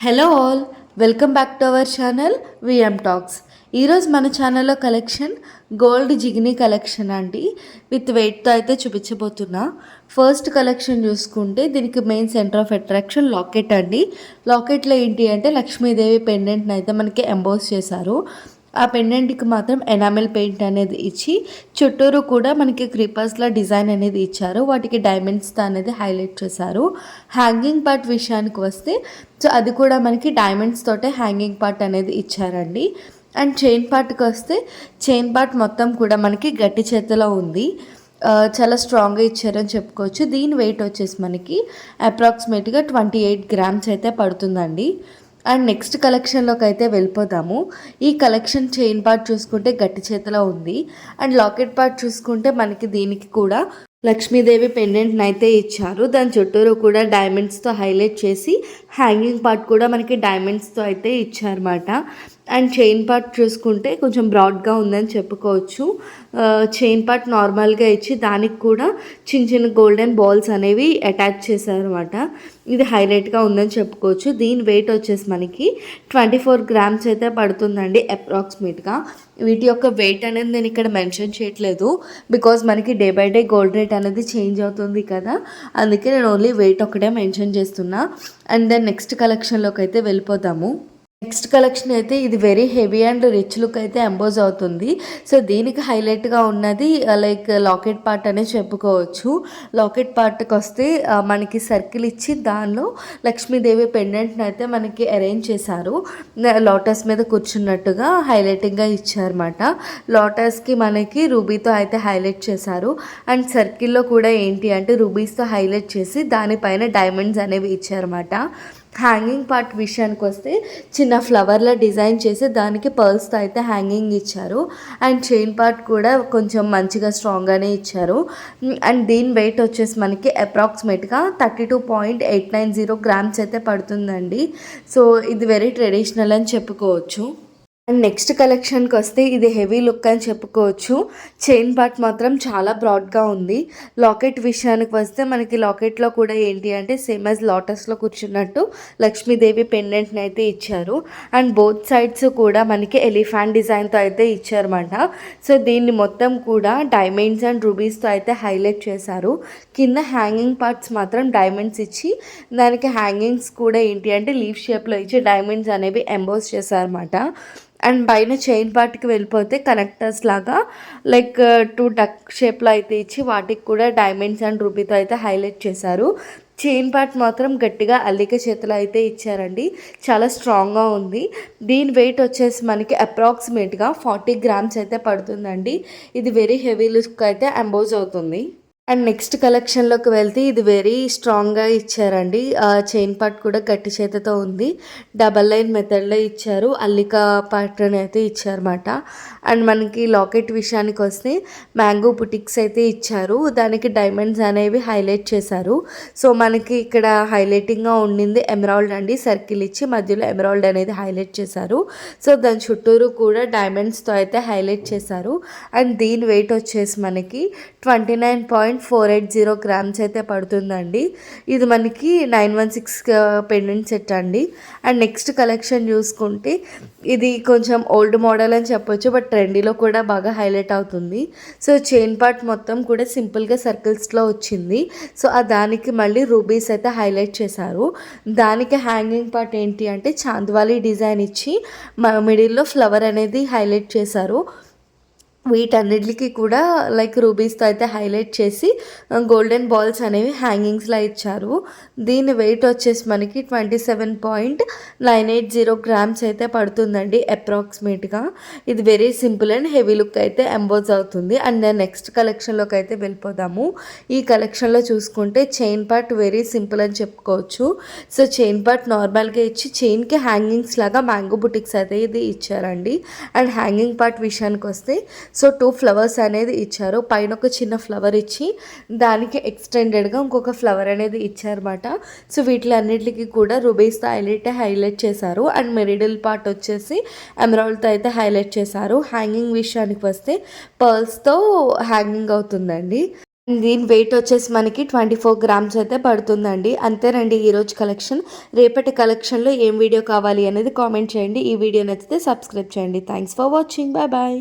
Hello all, welcome back to our channel VM talks. ఈరోజు మన ఛానల్లో కలెక్షన్ గోల్డ్ జిగినీ కలెక్షన్ అండి. విత్ వెయిట్తో అయితే చూపించబోతున్నా. ఫస్ట్ కలెక్షన్ చూసుకుంటే దీనికి main centre of attraction locket అండి. లాకెట్లో ఏంటి అంటే లక్ష్మీదేవి పెండెంట్ని అయితే మనకి ఎంబోస్ చేశారు. ఆ పెండెంట్కి మాత్రం ఎనామెల్ పెయింట్ అనేది ఇచ్చి చుట్టూరు కూడా మనకి క్రీపర్స్లో డిజైన్ అనేది ఇచ్చారు. వాటికి డైమండ్స్తో అనేది హైలైట్ చేశారు. హ్యాంగింగ్ పార్ట్ విషయానికి వస్తే సో అది కూడా మనకి డైమండ్స్ తోటే హ్యాంగింగ్ పార్ట్ అనేది ఇచ్చారండి. అండ్ చైన్ పార్ట్కి వస్తే చైన్ పార్ట్ మొత్తం కూడా మనకి గట్టి చేతిలో ఉంది. చాలా స్ట్రాంగ్గా ఇచ్చారని చెప్పుకోవచ్చు. దీని వెయిట్ వచ్చేసి మనకి అప్రాక్సిమేట్గా 28 గ్రామ్స్ అయితే పడుతుందండి. అండ్ నెక్స్ట్ కలెక్షన్లోకి అయితే వెళ్ళిపోదాము. ఈ కలెక్షన్ చైన్ పార్ట్ చూసుకుంటే గట్టి చేతిలో ఉంది. అండ్ లాకెట్ పార్ట్ చూసుకుంటే మనకి దీనికి కూడా లక్ష్మీదేవి పెండెంట్ని అయితే ఇచ్చారు. దాని చుట్టూరు కూడా డైమండ్స్తో హైలైట్ చేసి హ్యాంగింగ్ పార్ట్ కూడా మనకి డైమండ్స్తో అయితే ఇచ్చారన్నమాట. అండ్ చైన్ పార్ట్ చూసుకుంటే కొంచెం బ్రాడ్గా ఉందని చెప్పుకోవచ్చు. చైన్ పార్ట్ నార్మల్గా ఇచ్చి దానికి కూడా చిన్న చిన్న గోల్డెన్ బాల్స్ అనేవి అటాచ్ చేశారనమాట. ఇది హైలైట్గా ఉందని చెప్పుకోవచ్చు. దీని వెయిట్ వచ్చేసి మనకి 24 గ్రామ్స్ అయితే పడుతుందండి అప్రాక్సిమేట్గా. వీటి యొక్క వెయిట్ అనేది నేను ఇక్కడ మెన్షన్ చేయట్లేదు, బికాజ్ మనకి day by day gold rate అనేది చేంజ్ అవుతుంది కదా, అందుకే నేను ఓన్లీ వెయిట్ ఒకటే మెన్షన్ చేస్తున్నా. అండ్ దెన్ నెక్స్ట్ కలెక్షన్లోకి అయితే వెళ్ళిపోతాము. నెక్స్ట్ కలెక్షన్ అయితే ఇది very heavy and rich look అయితే ఎంబోజ్ అవుతుంది. సో దీనికి హైలైట్గా ఉన్నది లైక్ లాకెట్ పార్ట్ అనే చెప్పుకోవచ్చు. లాకెట్ పార్ట్కి వస్తే మనకి సర్కిల్ ఇచ్చి దానిలో లక్ష్మీదేవి పెండెంట్ని అయితే మనకి అరేంజ్ చేశారు. లోటస్ మీద కూర్చున్నట్టుగా హైలైటింగ్గా ఇచ్చారన్నమాట. లోటస్కి మనకి రూబీతో అయితే హైలైట్ చేశారు. అండ్ సర్కిల్లో కూడా ఏంటి అంటే రూబీస్తో హైలైట్ చేసి దానిపైన డైమండ్స్ అనేవి ఇచ్చారన్నమాట. హ్యాంగింగ్ పార్ట్ విషయానికి వస్తే చిన్న ఫ్లవర్లా డిజైన్ చేసి దానికి పర్ల్స్తో అయితే హ్యాంగింగ్ ఇచ్చారు. అండ్ చైన్ పార్ట్ కూడా కొంచెం మంచిగా స్ట్రాంగ్గానే ఇచ్చారు. అండ్ దీని వెయిట్ వచ్చేసి మనకి అప్రాక్సిమేట్గా 32.890 గ్రామ్స్ అయితే పడుతుందండి. సో ఇది వెరీ ట్రెడిషనల్ అని చెప్పుకోవచ్చు. అండ్ నెక్స్ట్ కలెక్షన్కి వస్తే ఇది హెవీ లుక్ అని చెప్పుకోవచ్చు. చైన్ పార్ట్ మాత్రం చాలా బ్రాడ్గా ఉంది. లాకెట్ విషయానికి వస్తే మనకి లాకెట్లో కూడా ఏంటి అంటే సేమ్ యాజ్ లోటస్లో కూర్చున్నట్టు లక్ష్మీదేవి పెండెంట్ని అయితే ఇచ్చారు. అండ్ బోత్ సైడ్స్ కూడా మనకి ఎలిఫెంట్ డిజైన్తో అయితే ఇచ్చారన్నమాట. సో దీన్ని మొత్తం కూడా డైమండ్స్ అండ్ రూబీస్తో అయితే హైలైట్ చేశారు. కింద హ్యాంగింగ్ పార్ట్స్ మాత్రం డైమండ్స్ ఇచ్చి దానికి హ్యాంగింగ్స్ కూడా ఏంటి అంటే లీఫ్ షేప్లో ఇచ్చి డైమండ్స్ అనేవి ఎంబోస్ చేశారన్నమాట. అండ్ పైన చైన్ పార్ట్కి వెళ్ళిపోతే కనెక్టర్స్ లాగా లైక్ 2 డక్ షేప్లో అయితే ఇచ్చి వాటికి కూడా డైమండ్స్ అండ్ రూబీతో అయితే హైలైట్ చేశారు. చైన్ పార్ట్ మాత్రం గట్టిగా అల్లిక చేతిలో అయితే ఇచ్చారండి. చాలా స్ట్రాంగ్గా ఉంది. దీని వెయిట్ వచ్చేసి మనకి అప్రాక్సిమేట్గా 40 గ్రామ్స్ అయితే పడుతుందండి. ఇది వెరీ హెవీ లుక్ అయితే ఎంబోజ్ అవుతుంది. అండ్ నెక్స్ట్ కలెక్షన్లోకి వెళ్తే ఇది వెరీ స్ట్రాంగ్గా ఇచ్చారండి. చైన్ పార్ట్ కూడా గట్టి చేతితో ఉంది. డబల్ లైన్ మెథడ్లో ఇచ్చారు. అల్లిక ప్యాటర్న్ అయితే ఇచ్చారన్నమాట. అండ్ మనకి లాకెట్ విషయానికి వస్తే మ్యాంగో బుటిక్స్ అయితే ఇచ్చారు. దానికి డైమండ్స్ అనేవి హైలైట్ చేశారు. సో మనకి ఇక్కడ హైలైటింగ్గా ఉండింది ఎమరాల్డ్ అండి. సర్కిల్ ఇచ్చి మధ్యలో ఎమరాల్డ్ అనేది హైలైట్ చేశారు. సో దాని చుట్టూరు కూడా డైమండ్స్తో అయితే హైలైట్ చేశారు. అండ్ దీని వెయిట్ వచ్చేసి మనకి 29.480 గ్రామ్స్ అయితే పడుతుందండి. ఇది మనకి 916 పెండెంట్ సెట్ అండి. అండ్ నెక్స్ట్ కలెక్షన్ చూసుకుంటే ఇది కొంచెం ఓల్డ్ మోడల్ అని చెప్పొచ్చు, బట్ ట్రెండీలో కూడా బాగా హైలైట్ అవుతుంది. సో చైన్ పార్ట్ మొత్తం కూడా సింపుల్గా సర్కిల్స్లో వచ్చింది. సో దానికి మళ్ళీ రూబీస్ అయితే హైలైట్ చేశారు. దానికి హ్యాంగింగ్ పార్ట్ ఏంటి అంటే చాంద్వాలి డిజైన్ ఇచ్చి మిడిల్లో ఫ్లవర్ అనేది హైలైట్ చేశారు. వీటన్నిటికి కూడా లైక్ రూబీస్తో అయితే హైలైట్ చేసి గోల్డెన్ బాల్స్ అనేవి హ్యాంగింగ్స్లో ఇచ్చారు. దీని వెయిట్ వచ్చేసి మనకి 27.980 గ్రామ్స్ అయితే పడుతుందండి అప్రాక్సిమేట్గా. ఇది very simple and heavy look అయితే ఎంబోజ్ అవుతుంది. అండ్ దెన్ నెక్స్ట్ కలెక్షన్లోకి అయితే వెళ్ళిపోదాము. ఈ కలెక్షన్లో చూసుకుంటే చైన్ పార్ట్ వెరీ సింపుల్ అని చెప్పుకోవచ్చు. సో చైన్ పార్ట్ నార్మల్గా ఇచ్చి చైన్కి హ్యాంగింగ్స్ లాగా మ్యాంగో బుటిక్స్ అయితే ఇది ఇచ్చారండి. అండ్ హ్యాంగింగ్ పార్ట్ విషయానికి వస్తే సో 2 ఫ్లవర్స్ అనేది ఇచ్చారు. పైన ఒక చిన్న ఫ్లవర్ ఇచ్చి దానికి ఎక్స్టెండెడ్గా ఇంకొక ఫ్లవర్ అనేది ఇచ్చారన్నమాట. సో వీటిలన్నిటికీ కూడా రూబీస్తో హైలైట్ చేశారు. అండ్ మిడిల్ పార్ట్ వచ్చేసి ఎమరాల్డ్తో అయితే హైలైట్ చేశారు. హ్యాంగింగ్ విషయానికి వస్తే పర్ల్స్తో హ్యాంగింగ్ అవుతుందండి. దీని వెయిట్ వచ్చేసి మనకి 24 గ్రామ్స్ అయితే పడుతుందండి. అంతేనండి ఈరోజు కలెక్షన్. రేపటి కలెక్షన్లో ఏం వీడియో కావాలి అనేది కామెంట్ చేయండి. ఈ వీడియో నచ్చితే సబ్స్క్రైబ్ చేయండి. Thanks for watching. Bye bye.